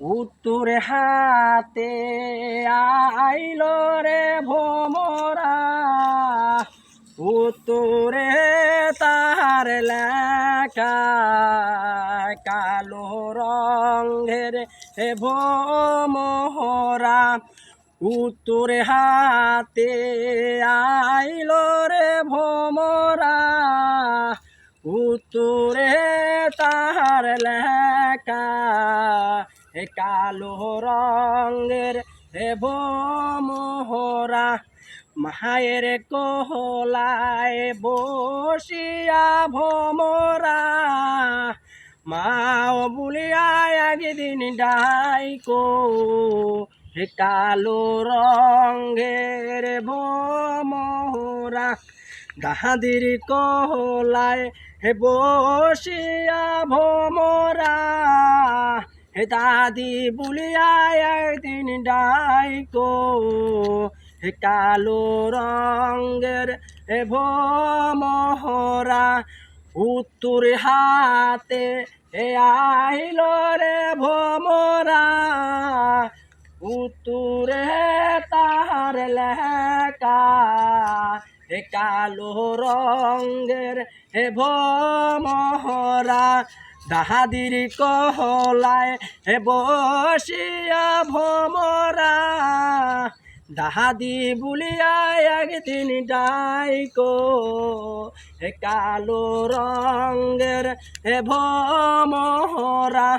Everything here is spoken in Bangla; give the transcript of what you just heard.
উত্তরে হাতে আইল রে ভোমরা, উত্তরে তাহার লেখা কালো রঙের ভোমরা। উত্তরে হাতে আইল রে ভোমরা, উত্তরে তাহার লেখা কালো রঙের ভোমরা। মায়ের কোলায় বসিয়া ভোমরা, মাও বলিয়া একদিন ডাইকো কালো রঙের ভোমরা। দাদির কোলায় বসিয়া ভোমরা, দাদি বলিয়া একদিন ডাইকো কালো রঙের ভোমরা। উত্তর হাতে আইল রে ভোমরা, উত্তরে তাহার লেখা কালো রঙের ভোমরা। দাদির কোলায় বসিয়া ভোমরা, দাদি বলিয়া একদিন ডাইকো কালো রঙের ভোমরা।